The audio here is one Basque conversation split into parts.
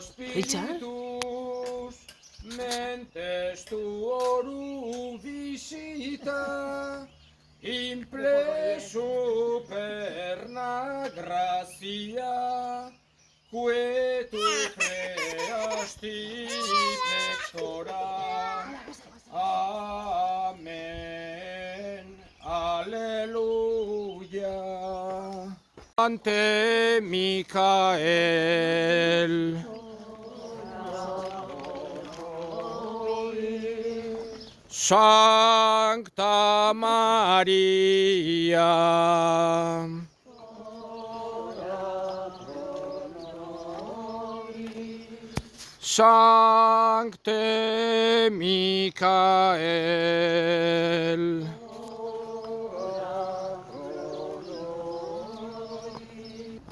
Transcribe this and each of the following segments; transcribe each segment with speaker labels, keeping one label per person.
Speaker 1: Spiritus, mentes tuorum visita, imple superna gratia, que tu creasti pectora. Amen. Alleluia. Ante Michael. Sancta Maria. Sancte Michael.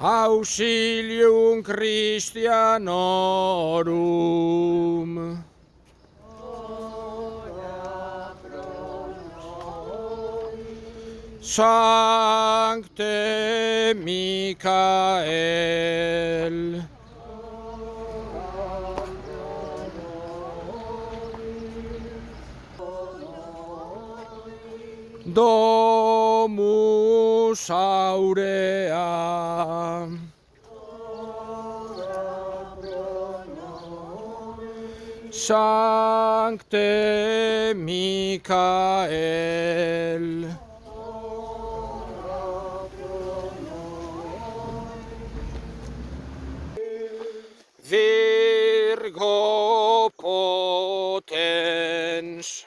Speaker 1: Auxilium Christianorum. Sancte Michael. Domus aurea. Sancte Michael. Virgo potens.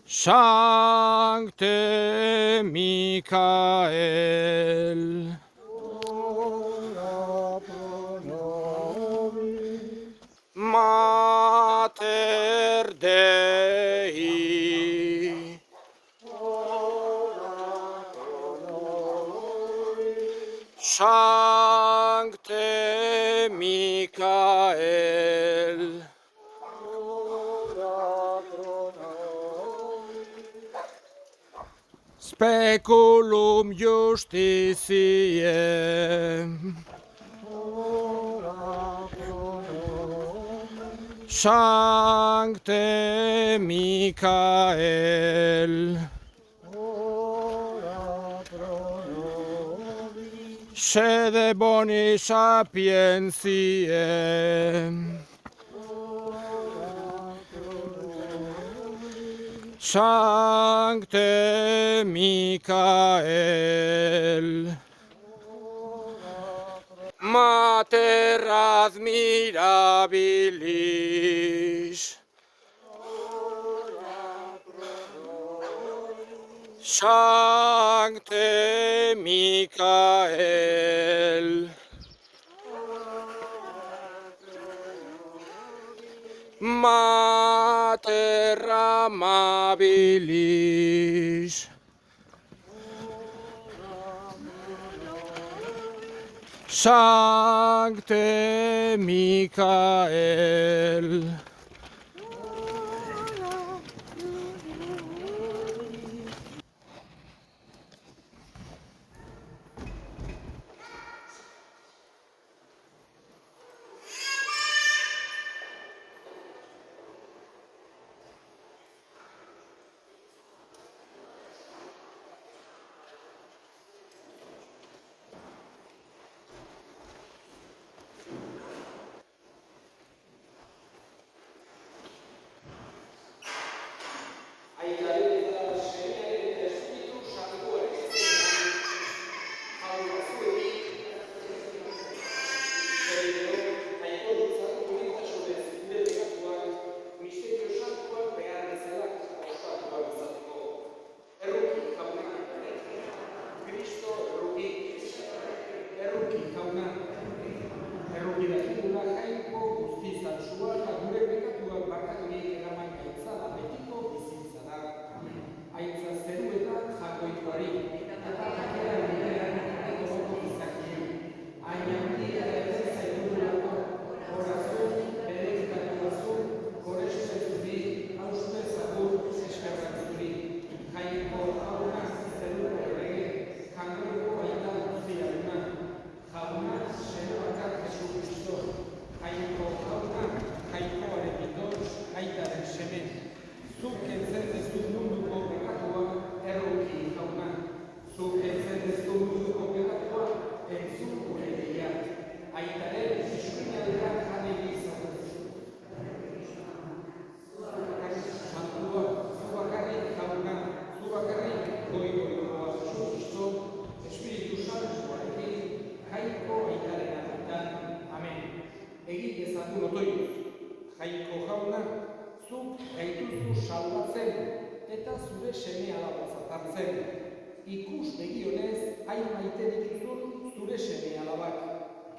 Speaker 1: Sancte Michael. Mater Dei. Sancte Michael. Speculum justitiae. Sancte Michael. Sede boni sapientiae. Sancte Michael. Mater admirabilis. Sancte Michael. Mater amabilis. Sancte Michael.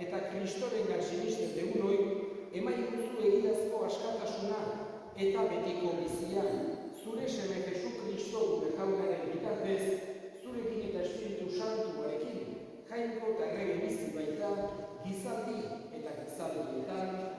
Speaker 2: eta Kristorengan sinisten deunoi, emaikuzu egiazko askatasuna eta betiko bizia. Zure seme Jesu Kristo gure jaunaren bitartez, zurekin eta Espiritu Santuarekin, jainko eta errege bizi baita, gizaldi eta gizaldietan.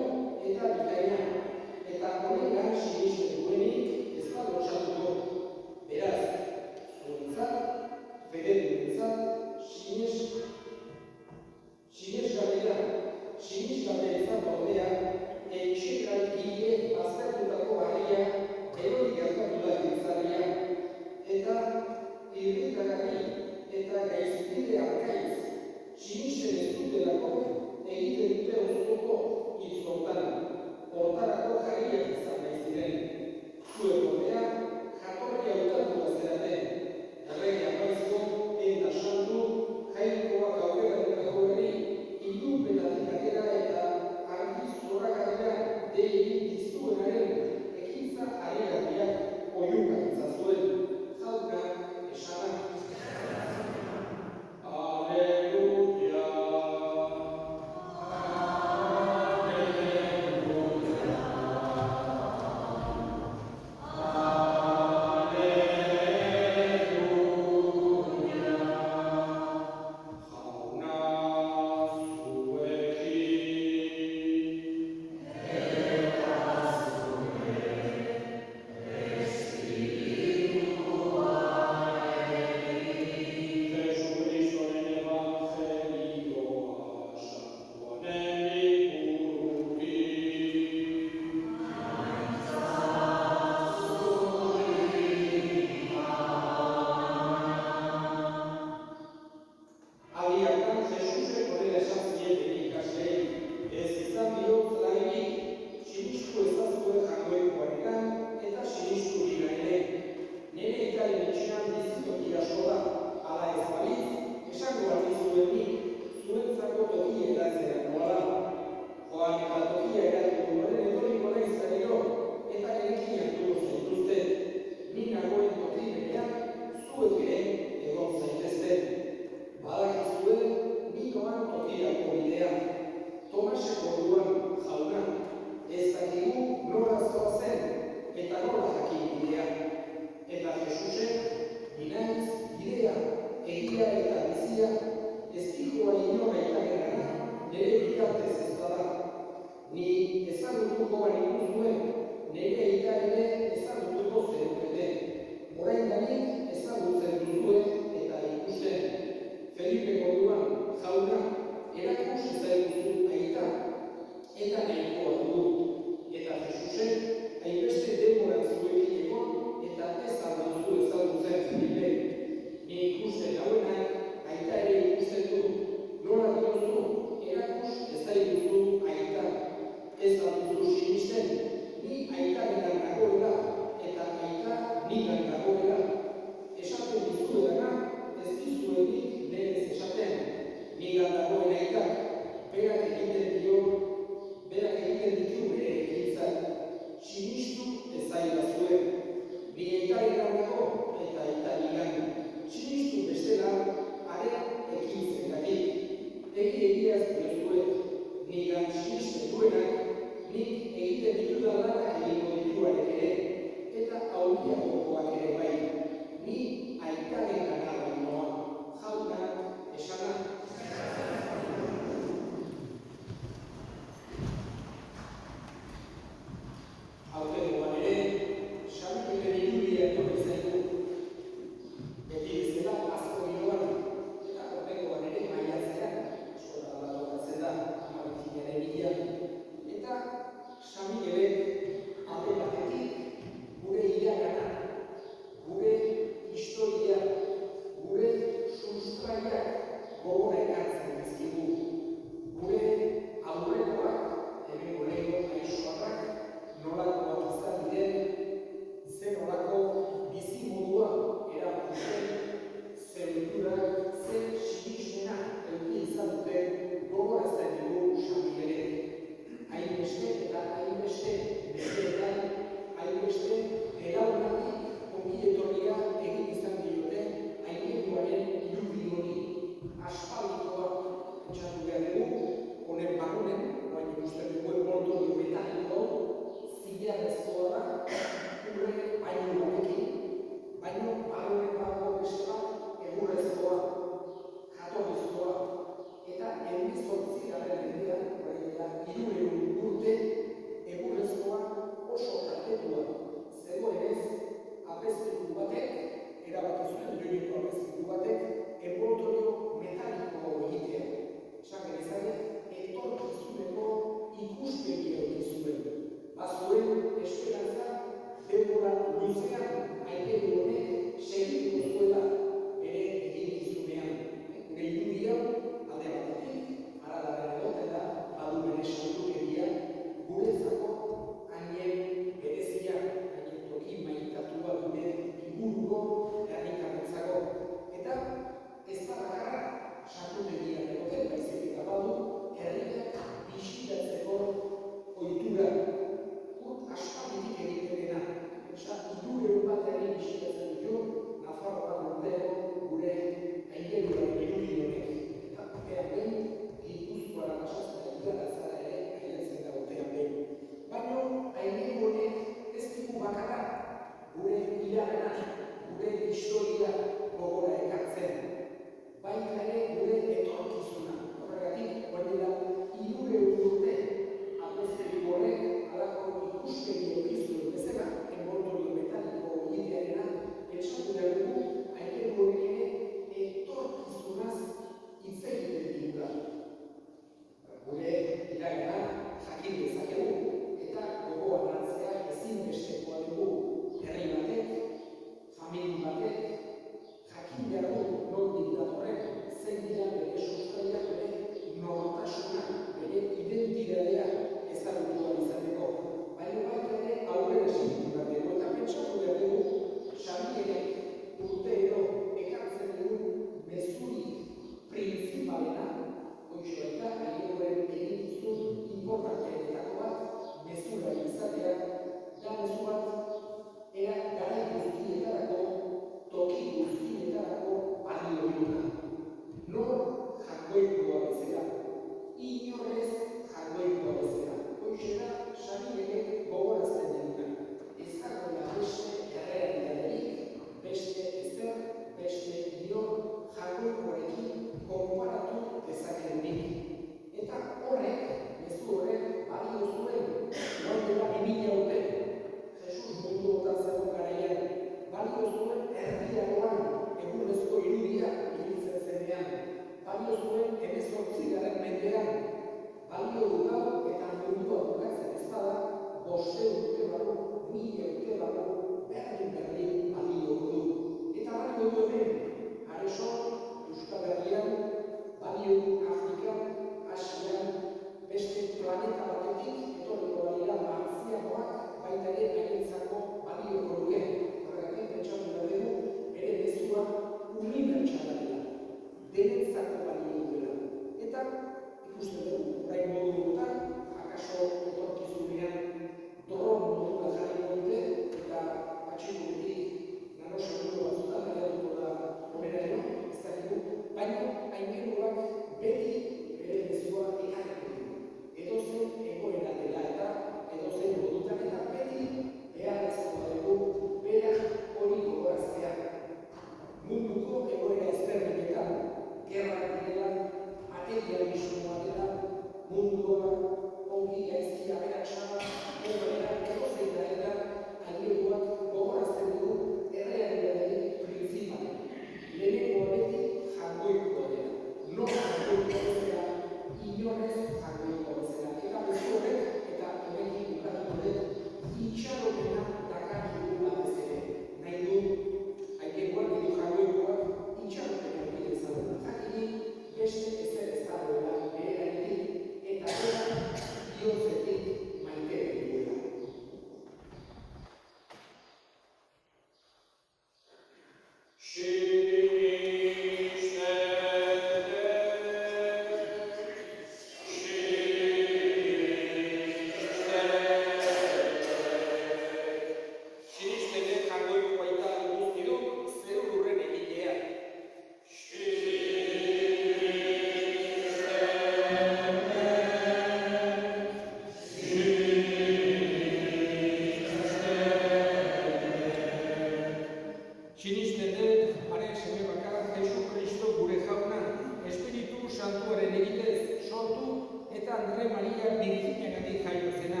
Speaker 2: Maria Virginiagatik jaio zena,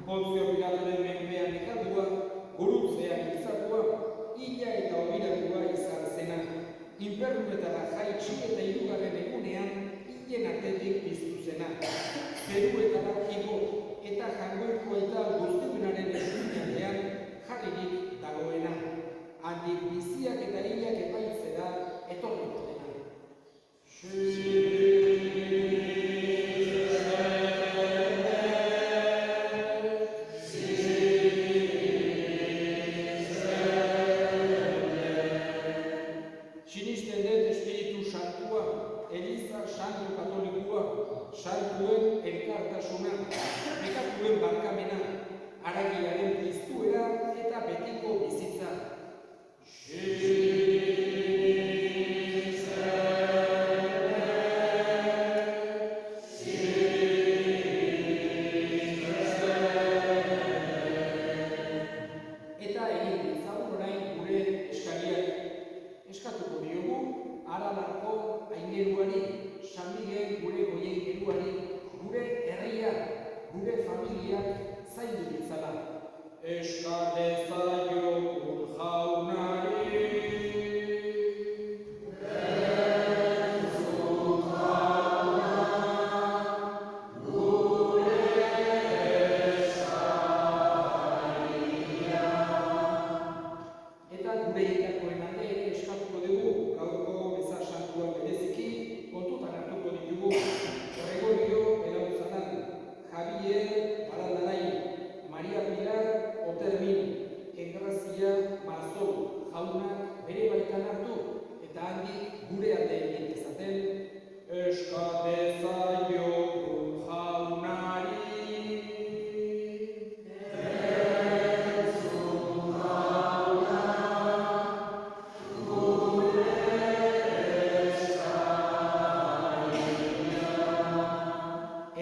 Speaker 2: Pontzio Pilatoren menpean nekadua, gurutzean izatua, hila eta obiratua izan zena. Infernuetara jaitsi eta hirugarren egunean hilen artetik piztu zena. Zeruetara igo eta jangoiko eta guztiunaren eskuinean jarririk dagoena. Handik biziak eta hilak epaitzera etorriko dena. Sinisten dut Espiritu Santua, Eliza Santu Katolikoa, Santuen elkartasuna, bekatuen barkamena, haragiaren piztuera eta betiko bizitza. Eta egin ditzagun orain gure eskariak. Eskatuko diogu, Aralarko aingeruari, San Miguel gure goiengeruari, gure herria, gure familiak zaindu ditzala. Eska dezaiogun jaunari. Eta gure hitakoen alde ere eskatuko dugu, gaurko meza santua bereziki, kontutan hartuko ditugu. Gregorio Belautzaran, Javier Barandarai, Maria Pilar Otermin, Engrazia Marzol jaunak bere baitan hartu, eta handik gure alde egin dezaten, eska dezaiogun jaunari.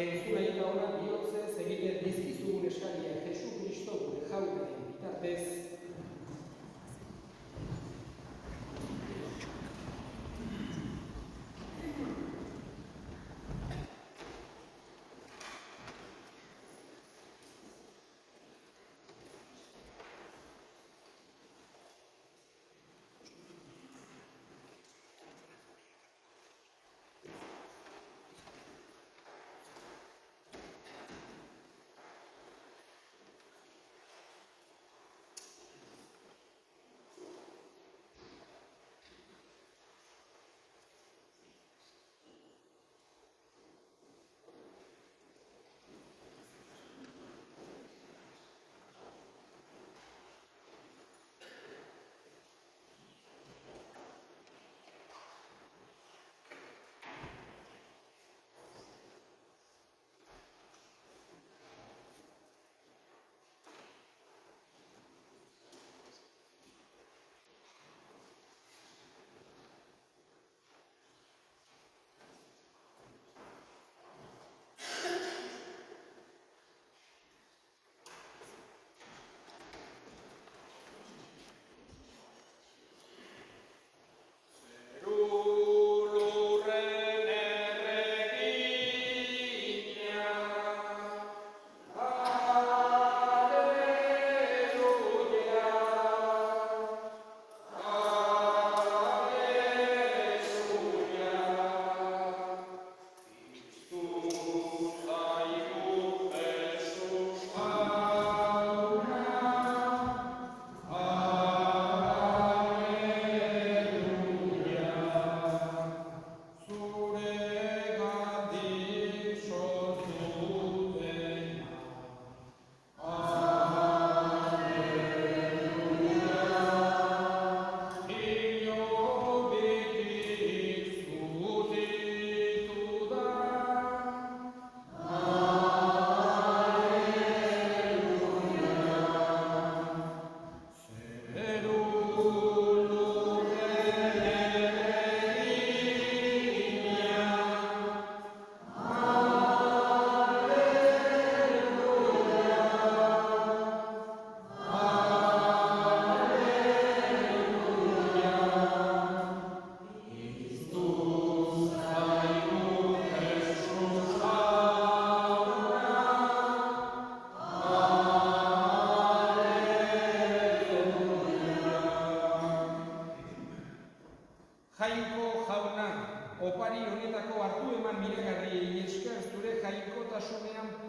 Speaker 2: Entzuna eta hona bihotzez egiten dizkizugun eskariak Jesu Kristo gure jaunaren bitartez.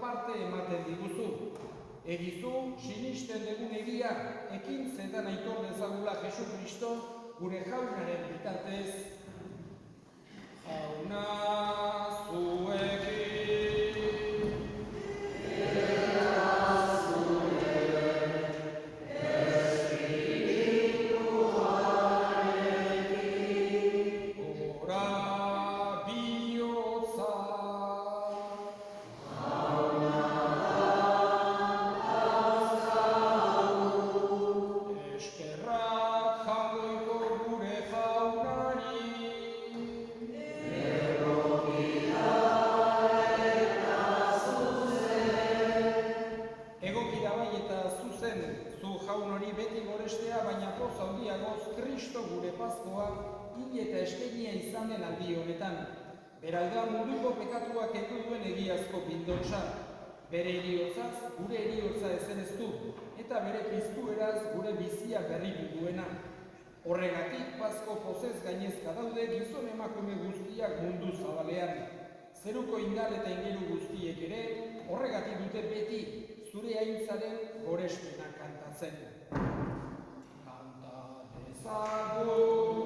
Speaker 2: parte ematen diguzu. Egizu, sinisten dugun egia, ekin zetan aitor dezagula Jesu Kristo, gure jaunaren bitartez. Jauna zuekin. Beralda munduko pekatuak kendu duen egiazko pindontza. Bere heriotzaz gure heriotza ezeneztu, eta bere piztueraz gure bizia berritu duena. Horregatik Pasko pozez gainezka daude gizon emakume guztiak mundu zabalean. Zeruko indar eta ingeru guztiek ere, horregatik dute beti zure aintzaren gorespena kantatzen. Kanta dezagun,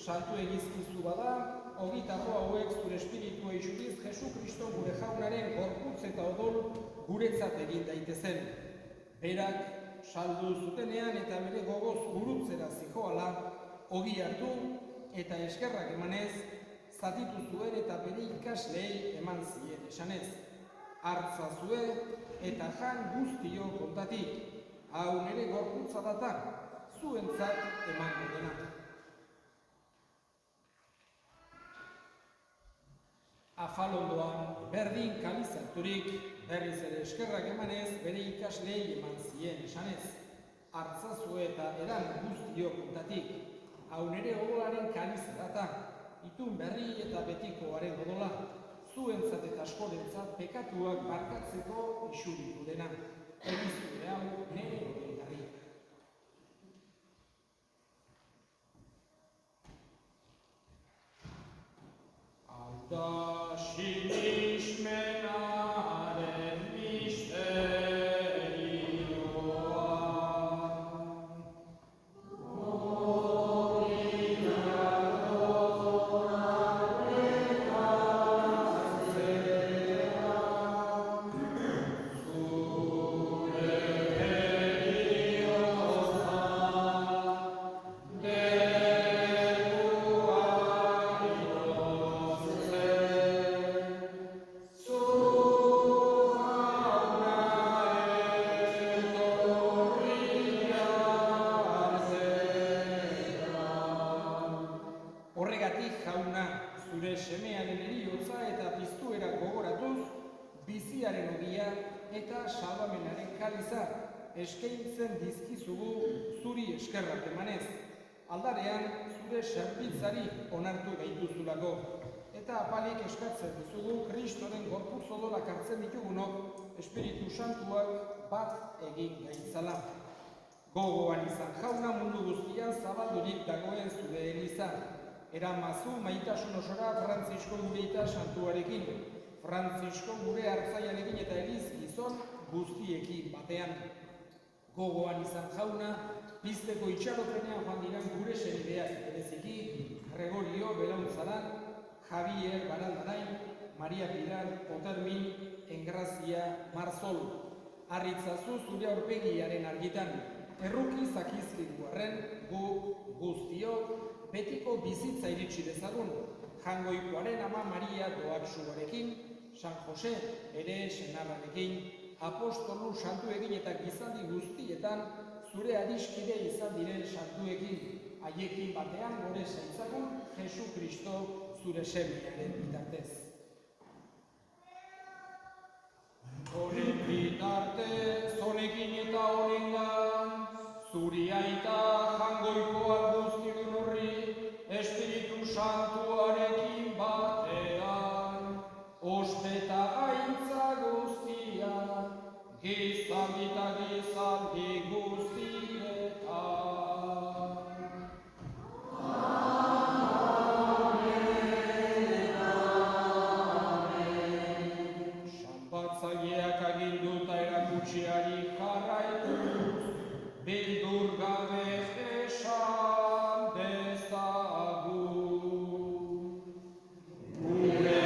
Speaker 2: santu egizkizu bada, ogitarro hauek zure espiritua isuriz Jesu Kristo gure jaunaren gorputz eta odol guretzat egin daitezen. Berak saldu zutenean eta bere gogoz gurutzera zijoala, ogi hartu eta eskerrak emanez, zatitu zuen eta bere ikasleei eman zien esanez. Hartza zue eta jan guztio kontatik, hau nire gorputza data, zuentzat eman dena. Afalondoan berdin kalizaturik, berriz ere eskerrak emanez, bere ikaslei eman zien esanez. Hartzazue eta edan guztio kontatik, hau nire odolaren kalizarata, itun berri eta betikoaren odola, zuentzat eta askorentzat pekatuak barkatzeko isuritu dena. Egizure hau nire odoletarri. Da sinismenaren misterioa eskaintzen dizkizugu zuri eskerrak emanez, aldarean zure zerbitzari onartu gaituzulako, eta eta apalik eskatzen dizugu Kristoren gorputz odolak hartzen ditugunok Espiritu Santuak bat egin gaitzala. Gogoan izan jauna mundu guztian zabaldurik dagoen zure eliza. Eramazu maitasun osora Frantzisko gure eta santuarekin. Frantzisko gure hartzaiarekin eta eliz gizon guztiekin batean. Gogoan izan jauna, pizteko itxaropenean joan diren gure senideak bereziki, Gregorio Belaunzaran, Javier Barandarain, Maria Pilar, Otermin, Engrazia, Marzol. Arritzazu zure aurpegiaren argitan, erruki zakizkigu arren, gu guztiok, betiko bizitza iritsi dezagun, Jangoikoaren ama Maria doaksuarekin, San Jose ere senarrarekin, apostolu santuekin eta gizaldi guztietan, zure adiskide izan diren santuekin, haiekin batean gore zaitzagun, Jesu Kristo zure semearen bitartez. Honen bitartez, honekin eta honengan, zuri aita jangoikoak guztidun horri, Espiritu Santuarekin batean, ospe eta aintza guztia, gizaldi eta gizaldi guztietan. Sanpatzaileak aginduta erakutsiari jarraituz, beldur gabe esan dezagun. Gure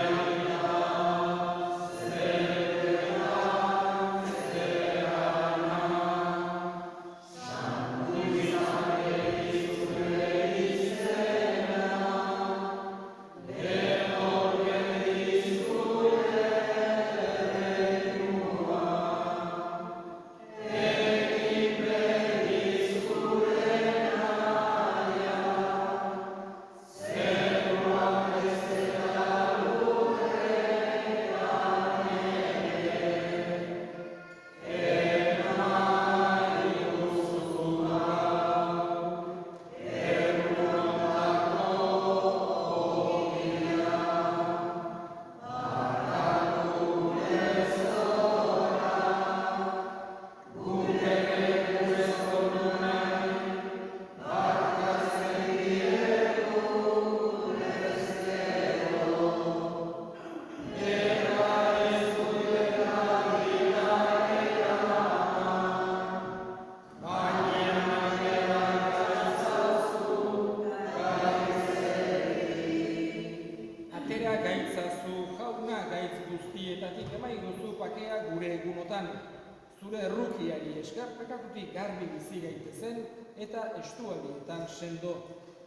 Speaker 2: zure errukiari esker pekatutik garbi bizi gaitezen eta estualdietan sendo.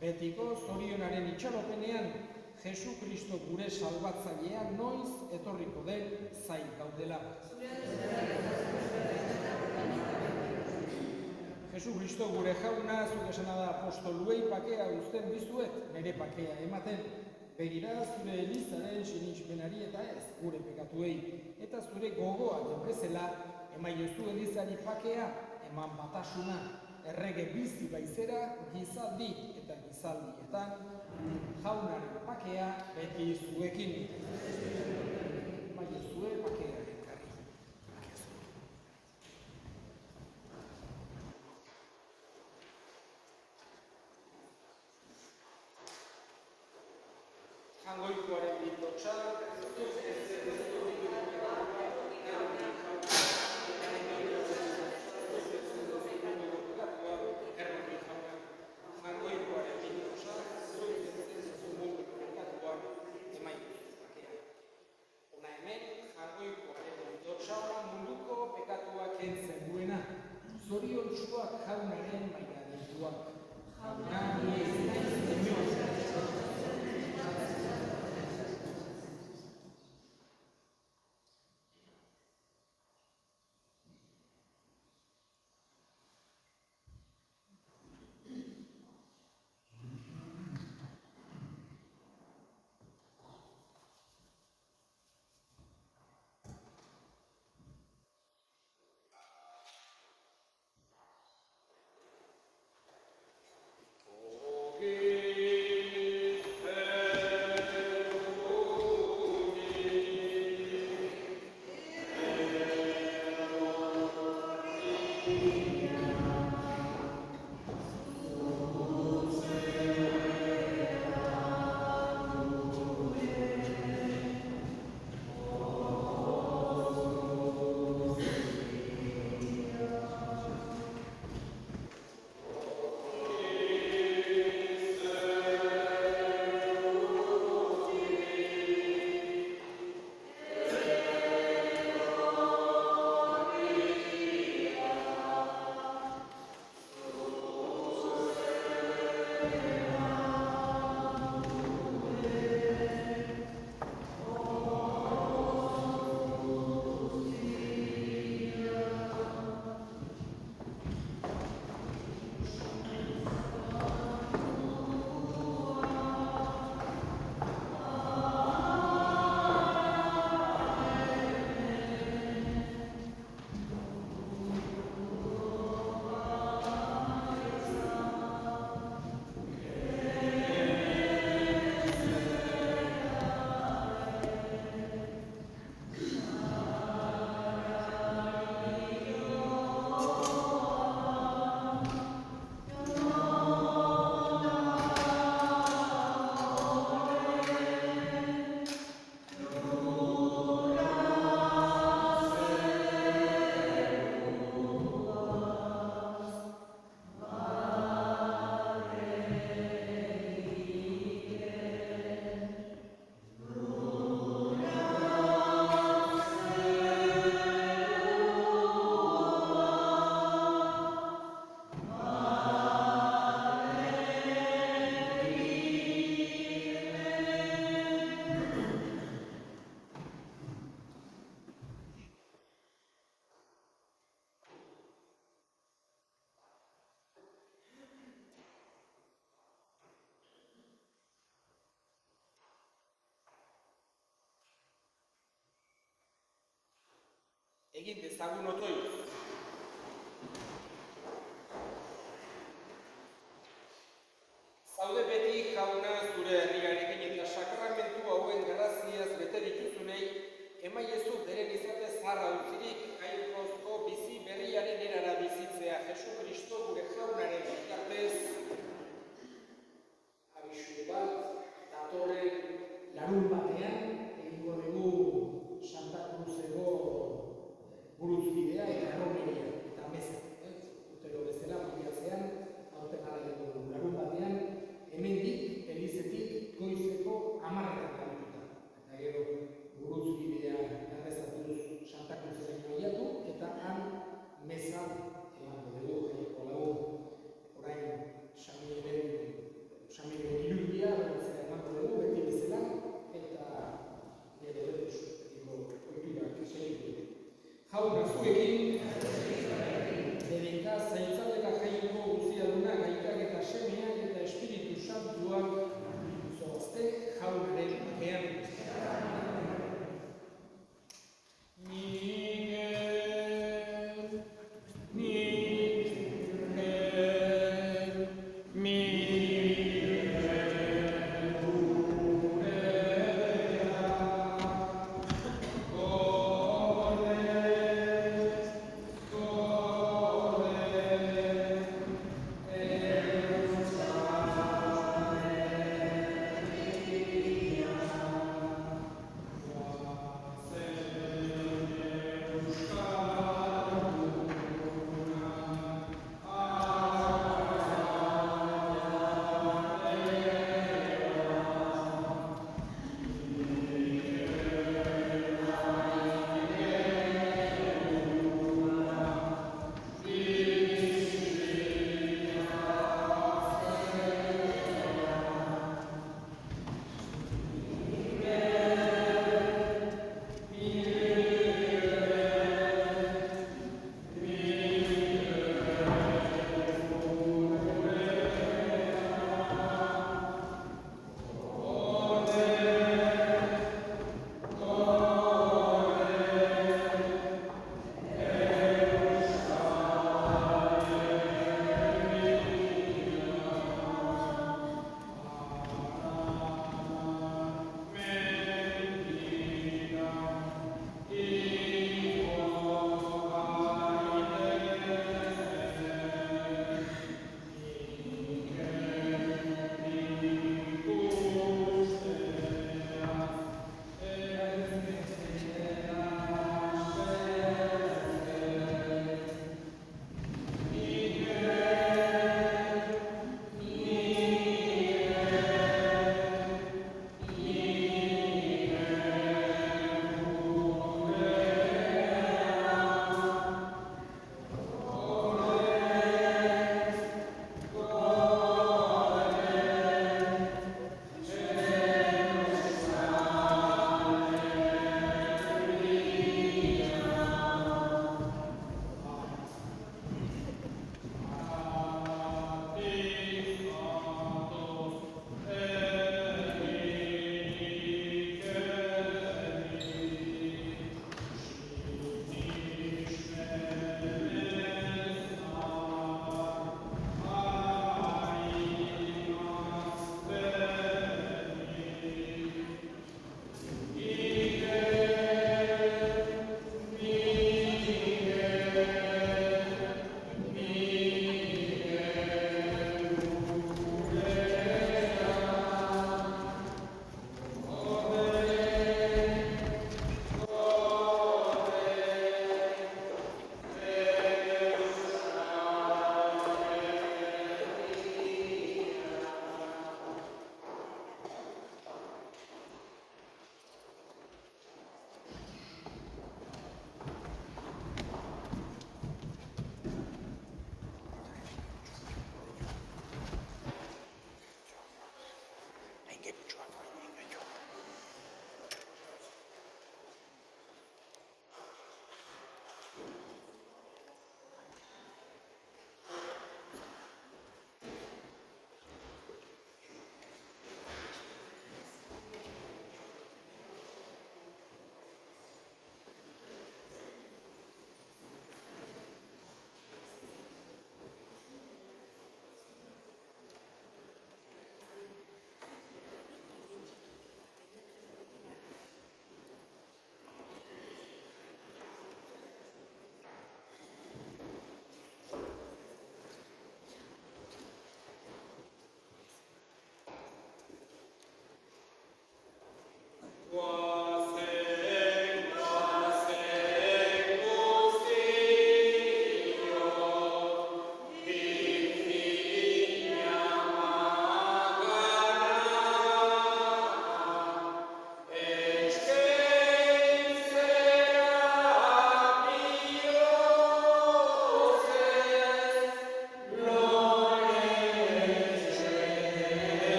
Speaker 2: Betiko zorionaren itxaropenean, Jesu Kristo gure salbatzailea noiz etorriko den zain gaudela. Jesu Kristo gure jauna, zuk esana da apostoluei pakea uzten dizuet, nire pakea ematen. Begira zure elizaren sinismenari eta ez gure pekatuei, eta zure gogoa bezala emaiozu elizari pakea, eman batasuna, errege bizi baizera, gizaldi eta gizaldietan, jaunaren pakea beti zuekin. Emaiozue pakea ekarri. Jangoikoaren bitotxa, zoriontsuak jaunaren maigadituak. Jauna, ez naiz inoz. Egin dezagun otoitz. Zaude beti jauna zure herriarekin eta sakramentu hauen graziaz bete dituzunei, emaiezu beren izate zarra utzirik jainkozko bizi berriaren erara bizitzea Jesu Kristo gure jaunaren bitartez. Abisu bat, datorren larun batean, egingo dugu Santa Cruzeko buruzbidea eta erromeria eta meza. Urtero bezala, bilatzean, aurten gara larun batean, hemendik, elizetik, goizeko 10:00 kalituta. Eta gero, buruzbidea errezatuz Santa Cruzaren joiatu, eta han meza emango dugu, jaiko lagun, orain Xamiren irudia, beratzera emango dugu, beti bezala, eta gero oiturak segituko. Jauna zuekin, dedika zaintzatela jaiko guztiaduna, gaitak eta semeak eta Espiritu Santuak zoazte jaunaren batean.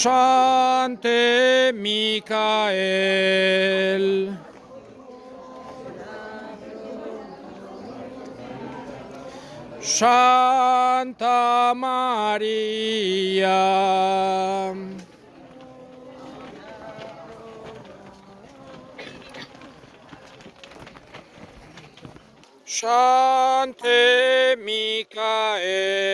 Speaker 1: Sante Micael. Santa Maria. Sante Micael.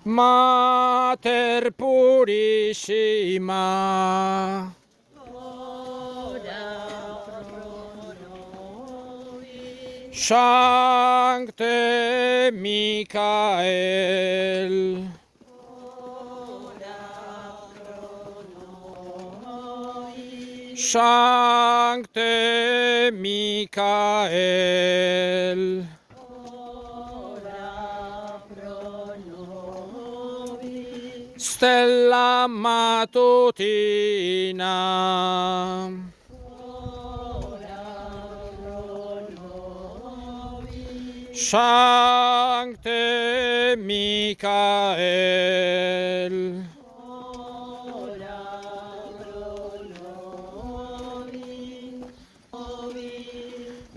Speaker 1: Mater Purissima. Sancte Micael. Sancte Micael. Stella matutina. Sancte Micael.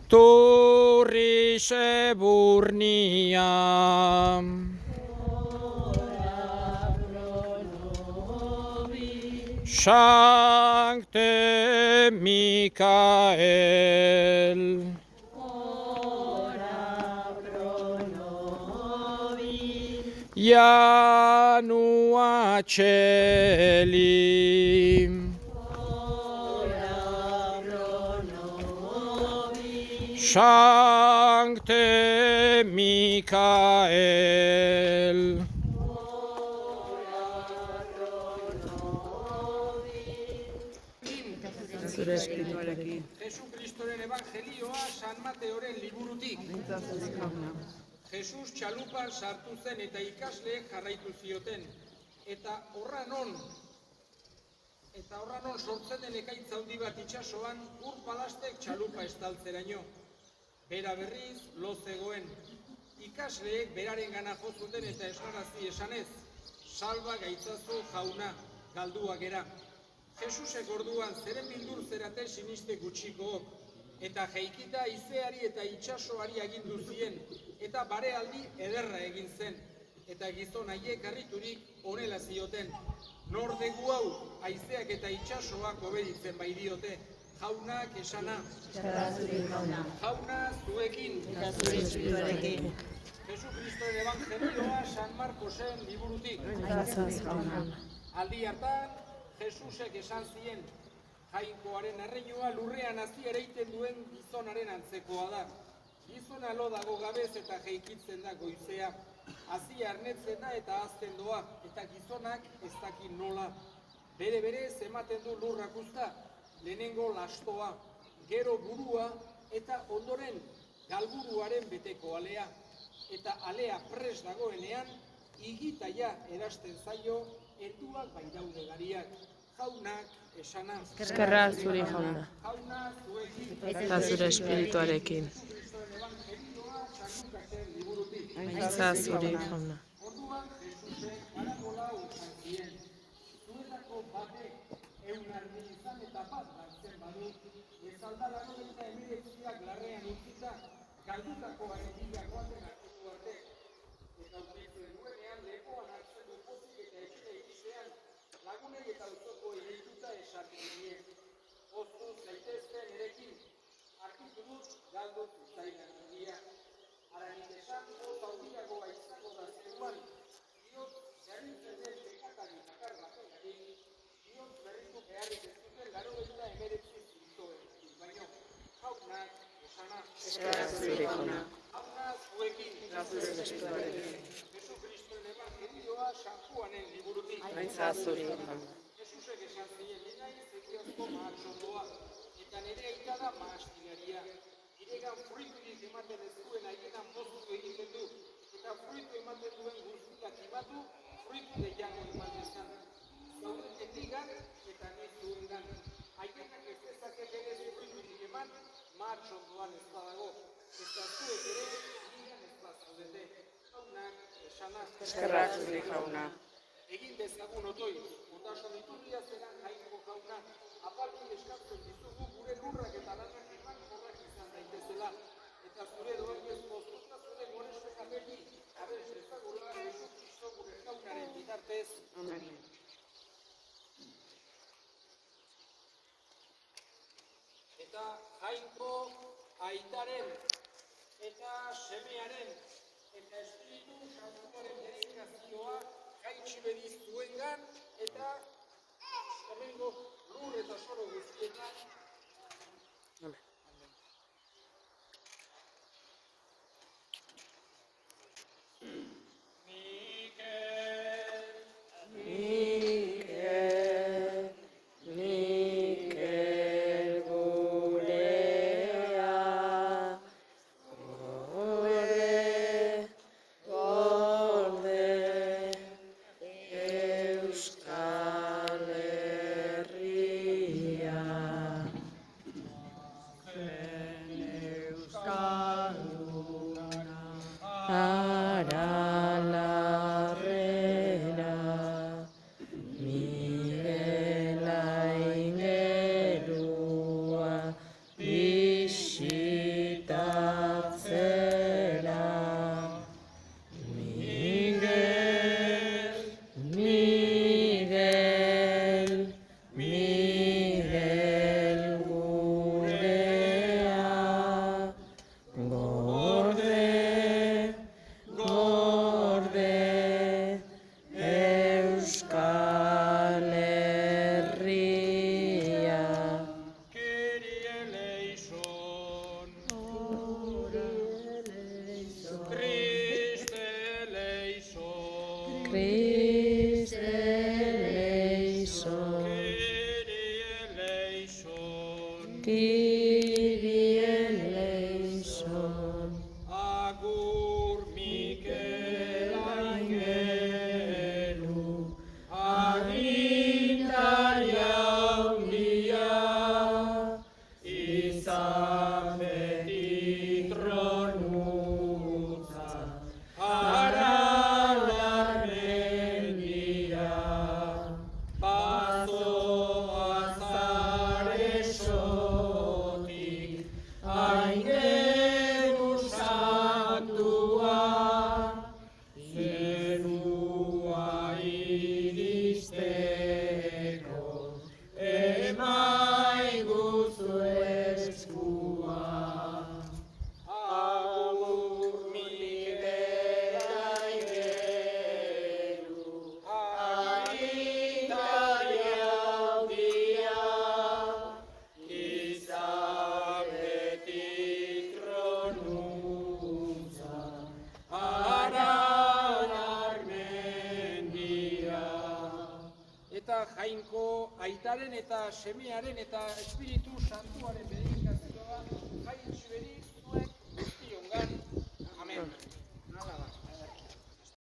Speaker 1: Turris Eburnia. Sancte Micael. Janua Celi. Sancte Micael.
Speaker 2: Jesu Kristoren Evangelioa San Mateoren liburutik. Jesus txalupan sartu zen eta ikasleek jarraitu zioten. Eta horra non sortzen den ekaitz handi bat itsasoan ur palastek txalupa estaltzeraino. Bera berriz lo zegoen. Ikasleek beraren gana jo zuten eta esnarazi esanez, salba gaitzazu jauna, galdua gera. Jesusek orduan zeren bildur zerate siniste gutxikook, eta jeikita izeari eta itsasoari agindu zien, eta barealdi ederra egin zen, eta gizon haiek harriturik honela zioten. Nor degu hau, haizeak eta itsasoak obeditzen bai diote, jaunak esana. Jauna zuekin. Jesu Kristoren Evangelioa San Markosen liburutik. Aldi hartan, Jesusek esan zien, Jainkoaren erreinua lurrean hazi ereiten duen gizonaren antzekoa da. Gizona lo dago gabez eta jeikitzen da goizea. Hazi arnetzen da eta hazten doa, eta gizonak ez dakin nola. Bere-berez ematen du lurrak uzta, lehenengo lastoa, gero burua eta ondoren galburuaren beteko alea. Eta alea pres dagoenean, igitaia erasten zaio, helduak baitaude gariak. Jaunak esana.
Speaker 3: Eskerra zuri jauna.
Speaker 2: Jauna zuekin.
Speaker 3: Eta zure espirituarekin. Aitza zuri jauna.
Speaker 2: Orduan Jesusek parabola utzan zien. Zuetako batek 100 ardi izan eta bat galtzen badu, ez aldala 99 larrean utzita, galdutakoaren bila joaten hartuko arte. Eta utzituen duenean lepoan hartzen du pozik eta etxera iristean, lagunei eta auzoko ereituta esaten die. Oztu zaitezte nirekin, arkitu dut galdu zaidan handia. Aranik esan, oz handiagoa izango da zeruan, diot zerritzen den bekatari bakar batenari, diot berritu beharrik ez duten 99 zintoen, baino, jaunak esana.
Speaker 3: Eskerra zuri jauna.
Speaker 2: Jauna zuekin. Jesu Kristoren Evangelioa San Juanen liburutik.
Speaker 3: Aitza zuri jauna.
Speaker 2: Jesusek esan zien, nire zetiozko mahatxondoa, eta nire aita da mahastigaria. Niregan fruiturik ematen ez duen haienan moztu egiten du, eta fruitu ematen duen guztiak imatu, fruitu gehiago eman dezan. Zaudeten digan eta nahi zuengan. Haienak ez dezake berez fruiturik eman, mahatxondoan ez badago, eta zuek ere niregan ez bazauden. lana.
Speaker 3: Eskerrak zuri jauna.
Speaker 2: Egin dezagun otoi, Otasun iturria zera Jainko jauna. Apalki eskatzen dizugu gure lurrak eta lanak emankorrak izan daitezela. Eta zure doainez moztuta zure gorespenak beti, abez ezagula Jesukristo gure jaunaren bitartez.
Speaker 3: Amen.
Speaker 2: Eta Jainko aitaren eta semearen eta Espiritu Santuaren dedikazioa jaitsi bediz zuengan eta hemengo lur eta soro guztietan.
Speaker 3: Amen. Mikel gurea, gorde Euskal Herria, Aralarrera, Miguel aingerua bisitatzera. Miguel, Miguel, Miguel gurea, gorde, gorde Euskal Herria.
Speaker 2: Kyrie eleison, Christe eleison,
Speaker 3: Kyrie eleison,
Speaker 2: Kyrie eleison.
Speaker 3: Kyrie eleison.
Speaker 2: Agur Mikel Angelu, agintari handia, izan beti tronutza, Aralar mendia, bazoa zaresotik, aingeru santua, zerua iristeko, emaiguzu eskua. Agur Mikel Aingeru, agintari handia, izan beti tronutza, Aralar mendia. Eta Jainko aitaren eta semearen eta Espiritu Santuaren